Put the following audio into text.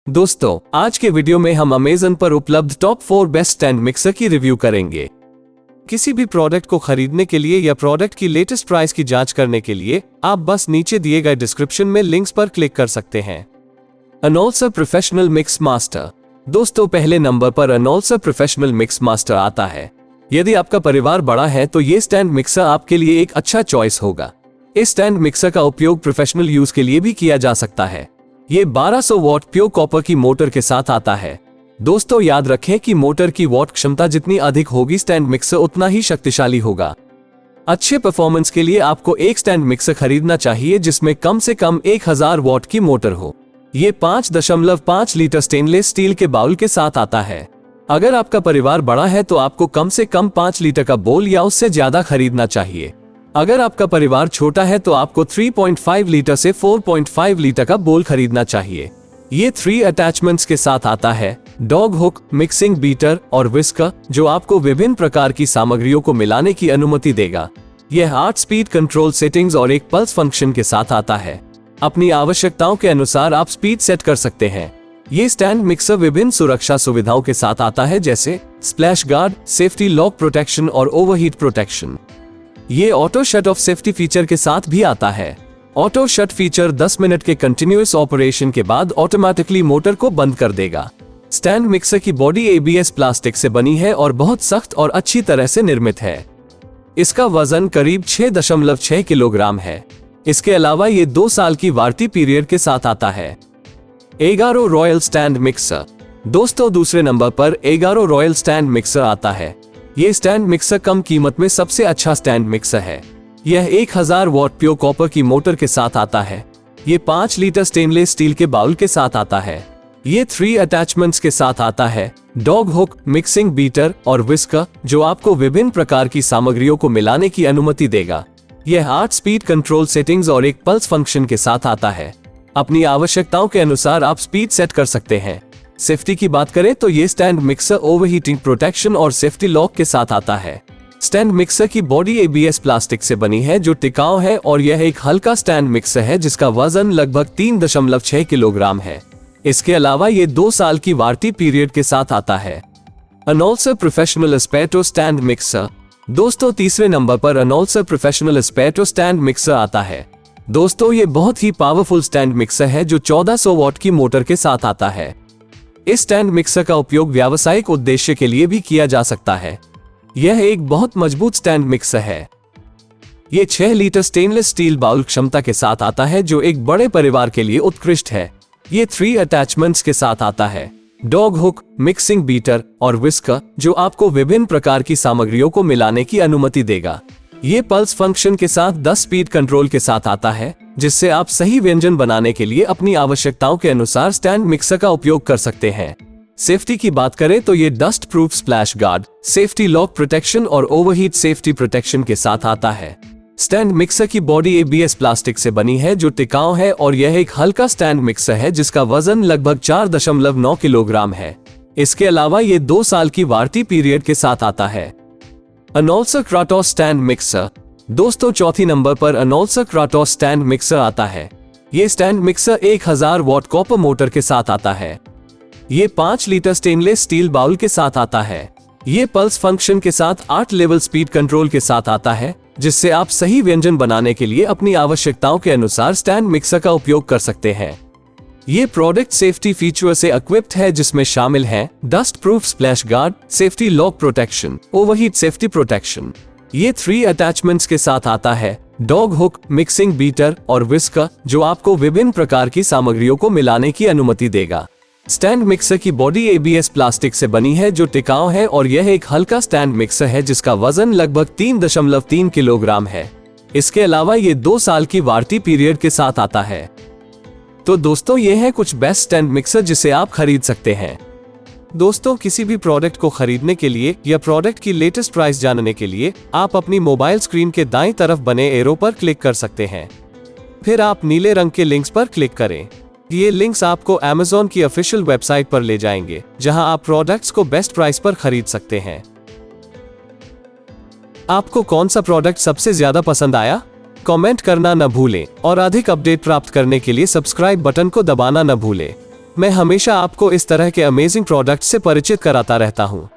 दोस्तों, आज के वीडियो में हम अमेज़न पर उपलब्ध टॉप 4 बेस्ट स्टैंड मिक्सर की रिव्यू करेंगे। किसी भी प्रोडक्ट को खरीदने के लिए या प्रोडक्ट की लेटेस्ट प्राइस की जांच करने के लिए आप बस नीचे दिए गए डिस्क्रिप्शन में लिंक्स पर क्लिक कर सकते हैं। अनोल्सर प्रोफेशनल मिक्स मास्टर। दोस्तों, पहले नंबर पर अनोल्सर प्रोफेशनल मिक्स मास्टर आता है। यदि आपका परिवार बड़ा है तो ये स्टैंड मिक्सर आपके लिए एक अच्छा चॉइस होगा। इस स्टैंड मिक्सर का उपयोग प्रोफेशनल यूज के लिए भी किया जा सकता है। ये 1200 वॉट प्योर कॉपर की मोटर के साथ आता है। दोस्तों, याद रखें कि मोटर की वॉट क्षमता जितनी अधिक होगी स्टैंड मिक्सर उतना ही शक्तिशाली होगा। अच्छे परफॉर्मेंस के लिए आपको एक स्टैंड मिक्सर खरीदना चाहिए जिसमें कम से कम 1000 वॉट की मोटर हो। ये 5.5 लीटर स्टेनलेस स्टील के बाउल के साथ आता है। अगर आपका परिवार बड़ा है तो आपको कम से कम 5 लीटर का बोल या उससे ज्यादा खरीदना चाहिए। अगर आपका परिवार छोटा है तो आपको 3.5 लीटर से 4.5 लीटर का बोल खरीदना चाहिए। ये 3 अटैचमेंट्स के साथ आता है: डॉग हुक, मिक्सिंग बीटर और विस्कर, जो आपको विभिन्न प्रकार की सामग्रियों को मिलाने की अनुमति देगा। यह 8 स्पीड कंट्रोल सेटिंग्स और एक पल्स फंक्शन के साथ आता है। अपनी आवश्यकताओं के अनुसार आप स्पीड सेट कर सकते हैं। ये स्टैंड मिक्सर विभिन्न सुरक्षा सुविधाओं के साथ आता है, जैसे splash guard, safety lock protection और ओवरहीट प्रोटेक्शन। ये auto shut off safety feature के साथ भी आता है। ऑटो शट फीचर 10 मिनट के कंटिन्यूअस ऑपरेशन के बाद ऑटोमेटिकली मोटर को बंद कर देगा। स्टैंड मिक्सर की बॉडी ABS प्लास्टिक से बनी है और बहुत सख्त और अच्छी तरह से निर्मित है। इसका वजन करीब 6.6 किलोग्राम है। इसके अलावा ये 2 साल की वारंटी पीरियड के साथ आता है। एगारो रॉयल स्टैंड मिक्सर। दोस्तों, दूसरे नंबर पर एगारो रॉयल स्टैंड मिक्सर आता है। ये स्टैंड मिक्सर कम कीमत में सबसे अच्छा स्टैंड मिक्सर है। यह 1000 वॉट प्योर कॉपर की मोटर के साथ आता है। ये 5 लीटर स्टेनलेस स्टील के बाउल के साथ आता है। ये 3 अटैचमेंट्स के साथ आता है: डॉग हुक, मिक्सिंग बीटर और विस्कर, जो आपको विभिन्न प्रकार की सामग्रियों को मिलाने की अनुमति देगा। यह 8 स्पीड कंट्रोल सेटिंग्स और एक पल्स फंक्शन के साथ आता है। अपनी आवश्यकताओं के अनुसार आप स्पीड सेट कर सकते हैं। सेफ्टी की बात करें तो ये स्टैंड मिक्सर ओवरहीटिंग प्रोटेक्शन और सेफ्टी लॉक के साथ आता है। स्टैंड मिक्सर की बॉडी ABS प्लास्टिक से बनी है जो टिकाऊ है और यह एक हल्का स्टैंड मिक्सर है जिसका वजन लगभग 3.6 किलोग्राम है। इसके अलावा ये 2 साल की वारंटी पीरियड के साथ आता है। अनोल्सर प्रोफेशनल एस्पेटो स्टैंड मिक्सर। दोस्तों, तीसरे नंबर पर अनोल्सर प्रोफेशनल एस्पेटो स्टैंड मिक्सर आता है। दोस्तों, ये बहुत ही पावरफुल स्टैंड मिक्सर है जो 1400 वॉट की मोटर के साथ आता है। इस स्टैंड मिक्सर का उपयोग व्यावसायिक उद्देश्य के लिए भी किया जा सकता है। यह एक बहुत मजबूत स्टैंड मिक्सर है। ये 6 लीटर स्टेनलेस स्टील बाउल क्षमता के साथ आता है जो एक बड़े परिवार के लिए उत्कृष्ट है। ये 3 अटैचमेंट्स के साथ आता है: डॉग हुक, मिक्सिंग बीटर और विस्कर, जो आपको विभिन्न प्रकार की सामग्रियों को मिलाने की अनुमति देगा। ये पल्स फंक्शन के साथ 10 स्पीड कंट्रोल के साथ आता है, जिससे आप सही व्यंजन बनाने के लिए अपनी आवश्यकताओं के अनुसार स्टैंड मिक्सर का उपयोग कर सकते हैं। सेफ्टी की बात करें तो ये dust proof splash guard, safety lock protection और ओवरहीट सेफ्टी प्रोटेक्शन के साथ आता है। स्टैंड मिक्सर की बॉडी ABS प्लास्टिक से बनी है जो टिकाऊ है और यह एक हल्का स्टैंड मिक्सर है जिसका वजन लगभग 4.9 किलोग्राम है। इसके अलावा ये 2 साल की वारंटी पीरियड के साथ आता है। अनोल्सर क्राटोस स्टैंड मिक्सर। दोस्तों, चौथी नंबर पर अनोल्सर क्राटोस स्टैंड मिक्सर आता है। ये stand mixer 1000 what copper motor के साथ आता है। ये 5 लीटर स्टेनलेस स्टील बाउल के साथ आता है। ये पल्स फंक्शन के साथ 8 लेवल स्पीड कंट्रोल के साथ आता है, जिससे आप सही व्यंजन बनाने के लिए अपनी आवश्यकताओं के अनुसार स्टैंड मिक्सर का उपयोग कर सकते हैं। ये प्रोडक्ट सेफ्टी फीचर से इक्विप्ड है जिसमें शामिल हैं dust proof splash guard, safety lock protection, overheat safety protection. ये 3 अटैचमेंट्स के साथ आता है: डॉग हुक, मिक्सिंग बीटर और विस्कर, जो आपको विभिन्न प्रकार की सामग्रियों को मिलाने की अनुमति देगा। स्टैंड मिक्सर की बॉडी ABS प्लास्टिक से बनी है जो टिकाऊ है और यह एक हल्का स्टैंड मिक्सर है जिसका वजन लगभग 3.3 किलोग्राम है। इसके अलावा ये 2 साल की वारंटी पीरियड के साथ आता है। तो दोस्तों, ये है कुछ बेस्ट स्टैंड मिक्सर जिसे आप खरीद सकते हैं। दोस्तों, किसी भी प्रोडक्ट को खरीदने के लिए या प्रोडक्ट की लेटेस्ट प्राइस जानने के लिए आप अपनी मोबाइल स्क्रीन के दाईं तरफ बने एरो पर क्लिक कर सकते हैं। फिर आप नीले रंग के लिंक्स पर क्लिक करें। ये लिंक्स आपको Amazon की ऑफिशियल वेबसाइट पर ले जाएंगे जहां आप प्रोडक्ट्स को बेस्ट प्राइस पर खरीद सकते हैं। आपको कौन सा प्रोडक्ट सबसे ज्यादा पसंद आया? कमेंट करना न भूलें और अधिक अपडेट प्राप्त करने के लिए सब्सक्राइब बटन को दबाना न भूलें। मैं हमेशा आपको इस तरह के अमेजिंग प्रोडक्ट से परिचित कराता रहता हूँ।